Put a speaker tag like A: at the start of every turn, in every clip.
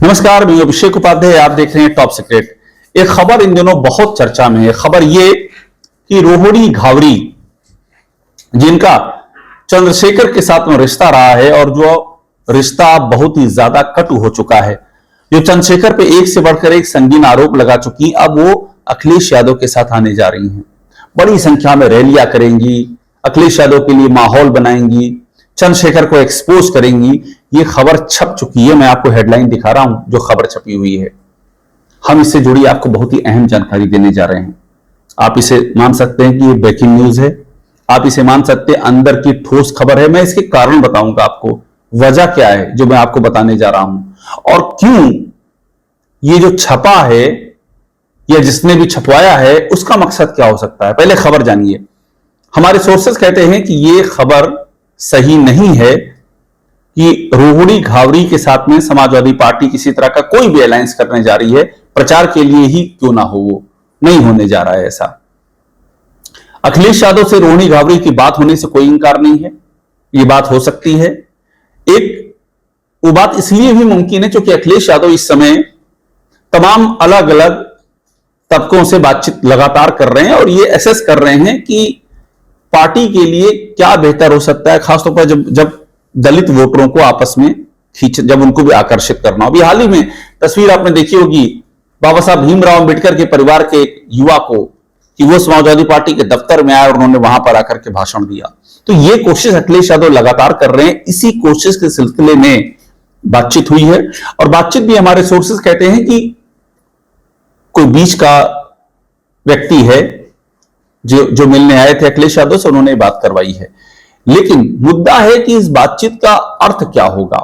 A: नमस्कार, मैं अभिषेक उपाध्याय। आप देख रहे हैं टॉप सीक्रेट। एक खबर इन दिनों बहुत चर्चा में है। खबर ये कि रोहिणी घावरी, जिनका चंद्रशेखर के साथ में रिश्ता रहा है और जो रिश्ता बहुत ही ज्यादा कटु हो चुका है, जो चंद्रशेखर पे एक से बढ़कर एक संगीन आरोप लगा चुकी, अब वो अखिलेश यादव के साथ आने जा रही हैं। बड़ी संख्या में रैलियां करेंगी, अखिलेश यादव के लिए माहौल बनाएंगी, चंद्रशेखर को एक्सपोज करेंगी। ये खबर छप चुकी है। मैं आपको हेडलाइन दिखा रहा हूं जो खबर छपी हुई है। हम इससे जुड़ी आपको बहुत ही अहम जानकारी देने जा रहे हैं। आप इसे मान सकते हैं कि ये ब्रेकिंग न्यूज है, आप इसे मान सकते हैं अंदर की ठोस खबर है। मैं इसके कारण बताऊंगा आपको, वजह क्या है जो मैं आपको बताने जा रहा हूं, और क्यों ये जो छपा है या जिसने भी छपवाया है उसका मकसद क्या हो सकता है। पहले खबर जानिए। हमारे सोर्सेस कहते हैं कि ये खबर सही नहीं है कि रोहिणी घावरी के साथ में समाजवादी पार्टी किसी तरह का कोई भी अलायंस करने जा रही है। प्रचार के लिए ही क्यों ना हो, वो नहीं होने जा रहा है ऐसा। अखिलेश यादव से रोहिणी घावरी की बात होने से कोई इंकार नहीं है, ये बात हो सकती है। एक वो बात इसलिए भी मुमकिन है क्योंकि अखिलेश यादव इस समय तमाम अलग अलग तबकों से बातचीत लगातार कर रहे हैं और ये एसेस कर रहे हैं कि पार्टी के लिए क्या बेहतर हो सकता है, खासतौर पर जब दलित वोटरों को आपस में जब उनको भी आकर्षित करना हो। अभी हाल ही में तस्वीर आपने देखी होगी बाबा साहब भीमराव अंबेडकर के परिवार के एक युवा को, कि वो समाजवादी पार्टी के दफ्तर में आए और उन्होंने वहां पर आकर के भाषण दिया। तो ये कोशिश अखिलेश यादव लगातार कर रहे हैं। इसी कोशिश के सिलसिले में बातचीत हुई है, और बातचीत भी हमारे सोर्सेस कहते हैं कि कोई बीच का व्यक्ति है जो मिलने आए थे अखिलेश यादव से, उन्होंने बात करवाई है। लेकिन मुद्दा है कि इस बातचीत का अर्थ क्या होगा।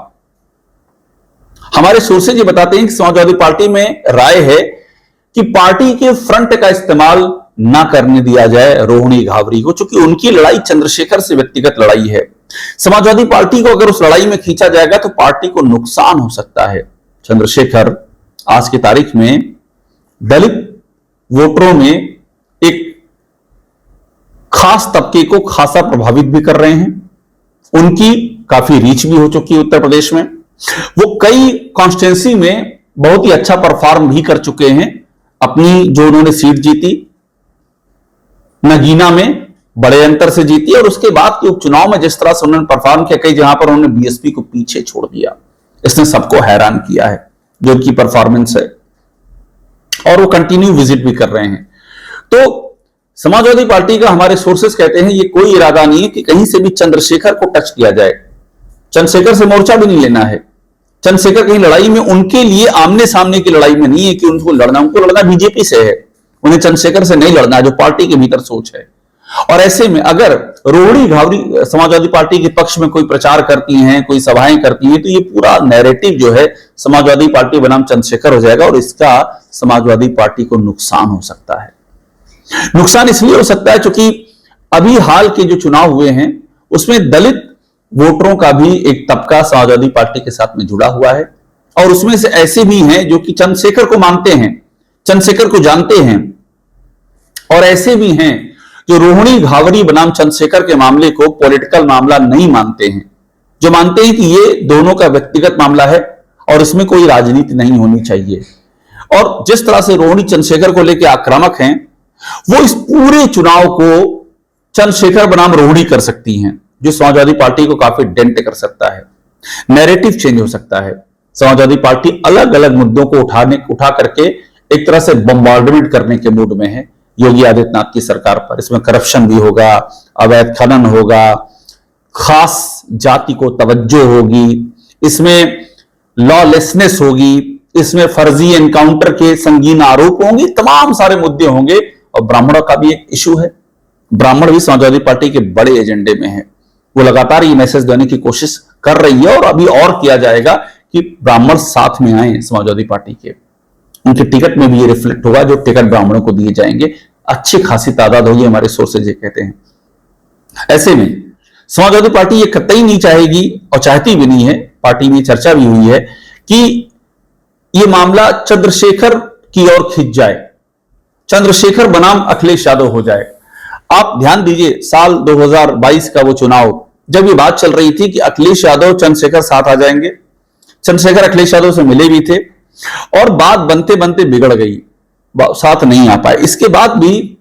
A: हमारे सोर्सेज ये बताते हैं कि समाजवादी पार्टी में राय है कि पार्टी के फ्रंट का इस्तेमाल ना करने दिया जाए रोहिणी घावरी को, क्योंकि उनकी लड़ाई चंद्रशेखर से व्यक्तिगत लड़ाई है। समाजवादी पार्टी को अगर उस लड़ाई में खींचा जाएगा तो पार्टी को नुकसान हो सकता है। चंद्रशेखर आज की तारीख में दलित वोटरों में एक खास तबके को खासा प्रभावित भी कर रहे हैं। उनकी काफी रीच भी हो चुकी है उत्तर प्रदेश में। वो कई कॉन्स्टिट्यूंसी में बहुत ही अच्छा परफॉर्म भी कर चुके हैं। अपनी जो उन्होंने सीट जीती नगीना में बड़े अंतर से जीती, और उसके बाद के उपचुनाव में जिस तरह से उन्होंने परफॉर्म किया, कई जगह पर उन्होंने बीएसपी को पीछे छोड़ दिया। इसने सबको हैरान किया है जो उनकी परफॉर्मेंस है, और वो कंटिन्यू विजिट भी कर रहे हैं। तो समाजवादी पार्टी का हमारे सोर्सेस कहते हैं ये कोई इरादा नहीं है कि कहीं से भी चंद्रशेखर को टच किया जाए। चंद्रशेखर से मोर्चा भी नहीं लेना है। चंद्रशेखर कहीं लड़ाई में उनके लिए आमने सामने की लड़ाई में नहीं है कि उनको लड़ना बीजेपी से है। उन्हें चंद्रशेखर से नहीं लड़ना, जो पार्टी के भीतर सोच है। और ऐसे में अगर रोहिणी घावरी समाजवादी पार्टी के पक्ष में कोई प्रचार करती हैं, कोई सभाएं करती हैं, तो ये पूरा नैरेटिव जो है समाजवादी पार्टी बनाम चंद्रशेखर हो जाएगा, और इसका समाजवादी पार्टी को नुकसान हो सकता है। नुकसान इसलिए हो सकता है क्योंकि अभी हाल के जो चुनाव हुए हैं उसमें दलित वोटरों का भी एक तबका समाजवादी पार्टी के साथ में जुड़ा हुआ है, और उसमें से ऐसे भी हैं जो कि चंद्रशेखर को मानते हैं, चंद्रशेखर को जानते हैं, और ऐसे भी हैं जो रोहिणी घावरी बनाम चंद्रशेखर के मामले को पॉलिटिकल मामला नहीं मानते हैं, जो मानते हैं कि ये दोनों का व्यक्तिगत मामला है और इसमें कोई राजनीति नहीं होनी चाहिए। और जिस तरह से रोहिणी चंद्रशेखर को लेकर आक्रामक हैं, वो इस पूरे चुनाव को चंद्रशेखर बनाम रोहिणी कर सकती हैं, जो समाजवादी पार्टी को काफी डेंट कर सकता है। नैरेटिव चेंज हो सकता है। समाजवादी पार्टी अलग अलग मुद्दों को उठा करके एक तरह से बम्बार्डमेंट करने के मूड में है योगी आदित्यनाथ की सरकार पर। इसमें करप्शन भी होगा, अवैध खनन होगा, खास जाति को तवज्जो होगी, इसमें लॉलेसनेस होगी, इसमें फर्जी एनकाउंटर के संगीन आरोप होंगे, तमाम सारे मुद्दे होंगे। और ब्राह्मणों का भी एक इशू है। ब्राह्मण भी समाजवादी पार्टी के बड़े एजेंडे में है। वो लगातार ये मैसेज देने की कोशिश कर रही है, और अभी और किया जाएगा कि ब्राह्मण साथ में आए समाजवादी पार्टी के। उनके टिकट में भी ये रिफ्लेक्ट होगा, जो टिकट ब्राह्मणों को दिए जाएंगे अच्छी खासी तादाद होगी, हमारे सोर्सेज ये कहते हैं। ऐसे में समाजवादी पार्टी ये कतई नहीं चाहेगी, और चाहती भी नहीं है, पार्टी में चर्चा भी हुई है कि ये मामला चंद्रशेखर की ओर खिंच जाए, चंद्रशेखर बनाम अखिलेश यादव हो जाए। आप ध्यान दीजिए, साल 2022 का वो चुनाव, जब ये बात चल रही थी कि अखिलेश यादव चंद्रशेखर साथ आ जाएंगे, चंद्रशेखर अखिलेश यादव से मिले भी थे और बात बनते बनते बिगड़ गई, साथ नहीं आ पाए। इसके बाद भी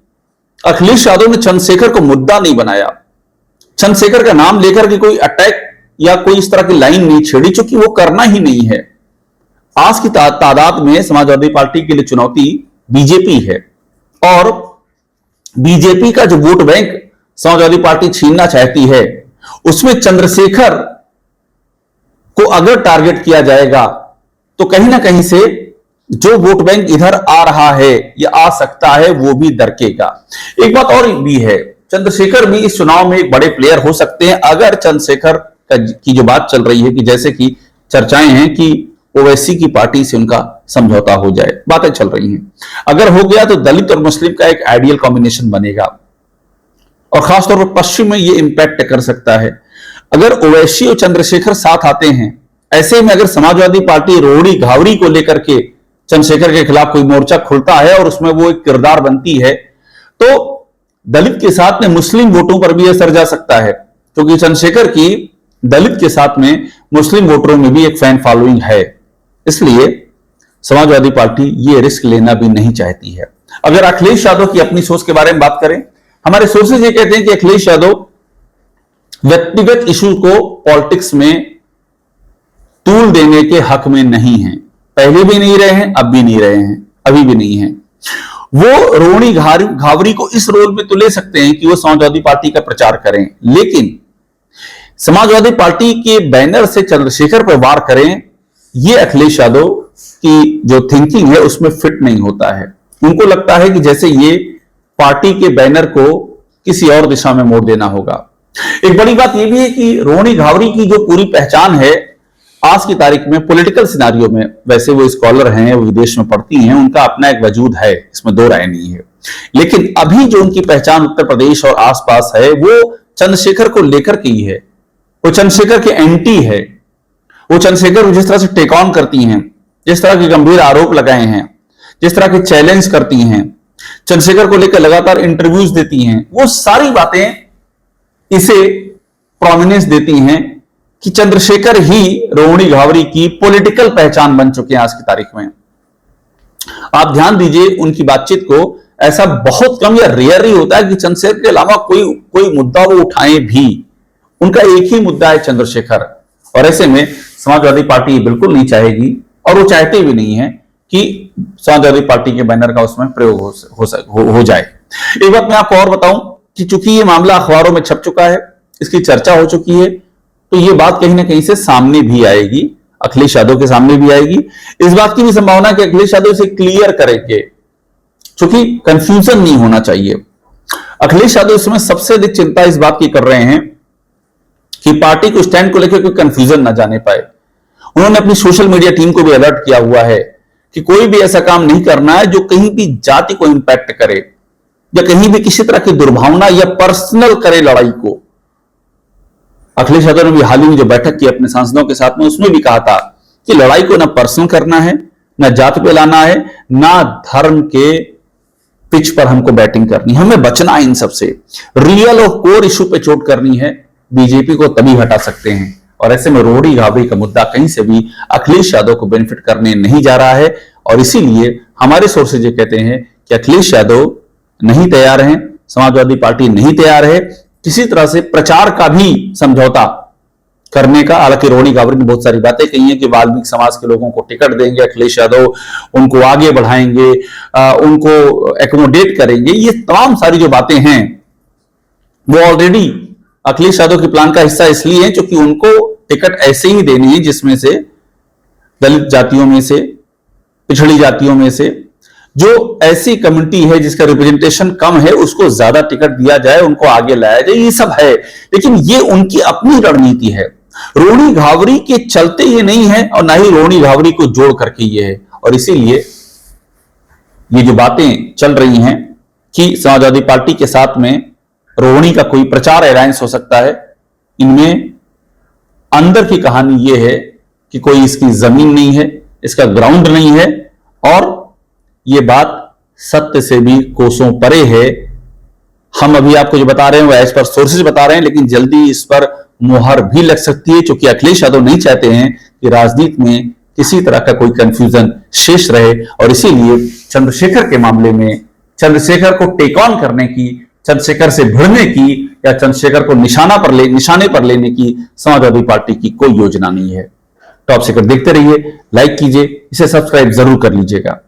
A: अखिलेश यादव ने चंद्रशेखर को मुद्दा नहीं बनाया, चंद्रशेखर का नाम लेकर के कोई अटैक या कोई इस तरह की लाइन नहीं छेड़ी, क्योंकि वो करना ही नहीं है। आज की तादाद में समाजवादी पार्टी के लिए चुनौती बीजेपी है और बीजेपी का जो वोट बैंक समाजवादी पार्टी छीनना चाहती है, उसमें चंद्रशेखर को अगर टारगेट किया जाएगा तो कहीं ना कहीं से जो वोट बैंक इधर आ रहा है या आ सकता है वो भी दरकेगा। एक बात और भी है, चंद्रशेखर भी इस चुनाव में एक बड़े प्लेयर हो सकते हैं अगर चंद्रशेखर की जो बात चल रही है कि जैसे कि चर्चाएं हैं कि ओवैसी की पार्टी से उनका समझौता हो जाए, बातें चल रही हैं। अगर हो गया तो दलित और मुस्लिम का एक आइडियल कॉम्बिनेशन बनेगा और खासतौर पर पश्चिम में ये इंपैक्ट कर सकता है। अगर ओवैसी और चंद्रशेखर साथ आते हैं, ऐसे में अगर समाजवादी पार्टी रोड़ी घावरी को लेकर के चंद्रशेखर के खिलाफ कोई मोर्चा खुलता है और उसमें वो एक किरदार बनती है, तो दलित के साथ में मुस्लिम वोटों पर भी असर जा सकता है, क्योंकि चंद्रशेखर की दलित के साथ में मुस्लिम वोटरों में भी एक फैन फॉलोइंग है। इसलिए समाजवादी पार्टी ये रिस्क लेना भी नहीं चाहती है। अगर अखिलेश यादव की अपनी सोच के बारे में बात करें, हमारे सोर्सेज ये कहते हैं कि अखिलेश यादव व्यक्तिगत इशू को पॉलिटिक्स में तूल देने के हक में नहीं है, पहले भी नहीं रहे हैं, अब भी नहीं रहे हैं, अभी भी नहीं है। वो रोहिणी घावरी को इस रोल में तो ले सकते हैं कि वो समाजवादी पार्टी का प्रचार करें, लेकिन समाजवादी पार्टी के बैनर से चंद्रशेखर पर वार करें, ये अखिलेश यादव की जो थिंकिंग है उसमें फिट नहीं होता है। उनको लगता है कि जैसे ये पार्टी के बैनर को किसी और दिशा में मोड़ देना होगा। एक बड़ी बात यह भी है कि रोहिणी घावरी की जो पूरी पहचान है आज की तारीख में पॉलिटिकल सिनारियो में, वैसे वो स्कॉलर हैं, वो विदेश में पढ़ती हैं, उनका अपना एक वजूद है, इसमें दो राय नहीं है, लेकिन अभी जो उनकी पहचान उत्तर प्रदेश और आसपास है वो चंद्रशेखर को लेकर के ही है। वो चंद्रशेखर के एंटी है, वो चंद्रशेखर जिस तरह से टेक ऑन करती हैं, जिस तरह के गंभीर आरोप लगाए हैं, जिस तरह के चैलेंज करती हैं, चंद्रशेखर को लेकर लगातार इंटरव्यूज देती हैं, वो सारी बातें इसे प्रोमिनेंस देती हैं कि चंद्रशेखर ही रोहिणी घावरी की पॉलिटिकल पहचान बन चुके हैं आज की तारीख में। आप ध्यान दीजिए उनकी बातचीत को, ऐसा बहुत कम या रेयर ही होता है कि चंद्रशेखर के अलावा कोई मुद्दा वो उठाएं भी, उनका एक ही मुद्दा है चंद्रशेखर। और ऐसे में समाजवादी पार्टी बिल्कुल नहीं चाहेगी और वो चाहते भी नहीं है कि समाजवादी पार्टी के बैनर का उसमें प्रयोग हो जाए। एक बात मैं आपको और बताऊं कि चूंकि ये मामला अखबारों में छप चुका है, इसकी चर्चा हो चुकी है, तो ये बात कहीं ना कहीं से सामने भी आएगी, अखिलेश यादव के सामने भी आएगी। इस बात की भी संभावना कि अखिलेश यादव इसे क्लियर करेंगे, क्योंकि कंफ्यूजन नहीं होना चाहिए। अखिलेश यादव इसमें सबसे अधिक चिंता इस बात की कर रहे हैं कि पार्टी को स्टैंड को लेकर कोई कंफ्यूजन ना जाने पाए। उन्होंने अपनी सोशल मीडिया टीम को भी अलर्ट किया हुआ है कि कोई भी ऐसा काम नहीं करना है जो कहीं भी जाति को इंपैक्ट करे या कहीं भी किसी तरह की दुर्भावना या पर्सनल करे लड़ाई को। अखिलेश यादव ने भी हाल ही में जो बैठक की अपने सांसदों के साथ में, उसमें भी कहा था कि लड़ाई को ना पर्सनल करना है, ना जात पे लाना है, ना धर्म के पिच पर हमको बैटिंग करनी है, हमें बचना है इन सबसे। रियल और कोर इशू पे चोट करनी है, बीजेपी को तभी हटा सकते हैं। और ऐसे में रोहिणी घावरी का मुद्दा कहीं से भी अखिलेश यादव को बेनिफिट करने नहीं जा रहा है। और इसीलिए हमारे सोर्सेज ये कहते हैं कि अखिलेश यादव नहीं तैयार हैं, समाजवादी पार्टी नहीं तैयार है किसी तरह से प्रचार का भी समझौता करने का। हालांकि रोहिणी घावरी ने बहुत सारी बातें कही हैं कि वाल्मीकि समाज के लोगों को टिकट देंगे अखिलेश यादव, उनको आगे बढ़ाएंगे, उनको एकोमोडेट करेंगे। ये तमाम सारी जो बातें हैं वो ऑलरेडी अखिलेश यादव के प्लान का हिस्सा इसलिए है क्योंकि उनको टिकट ऐसे ही देनी है जिसमें से दलित जातियों में से, पिछड़ी जातियों में से जो ऐसी कम्युनिटी है जिसका रिप्रेजेंटेशन कम है उसको ज्यादा टिकट दिया जाए, उनको आगे लाया जाए, ये सब है। लेकिन ये उनकी अपनी रणनीति है, रोहिणी घावरी के चलते ये नहीं है और ना ही रोहिणी घावरी को जोड़ करके ये है। और इसीलिए ये जो बातें चल रही हैं कि समाजवादी पार्टी के साथ में रोहिणी का कोई प्रचार अलायंस हो सकता है, इनमें अंदर की कहानी यह है कि कोई इसकी जमीन नहीं है, इसका ग्राउंड नहीं है और यह बात सत्य से भी कोसों परे है। हम अभी आपको जो बता रहे हैं वो एज पर सोर्सेज बता रहे हैं, लेकिन जल्दी इस पर मुहर भी लग सकती है, क्योंकि अखिलेश यादव नहीं चाहते हैं कि राजनीति में किसी तरह का कोई कंफ्यूजन शेष रहे, और इसीलिए चंद्रशेखर के मामले में चंद्रशेखर को टेक ऑन करने की, चंद्रशेखर से भिड़ने की या चंद्रशेखर को निशाने पर लेने की समाजवादी पार्टी की कोई योजना नहीं है। टॉप सीक्रेट देखते रहिए, लाइक कीजिए, इसे सब्सक्राइब जरूर कर लीजिएगा।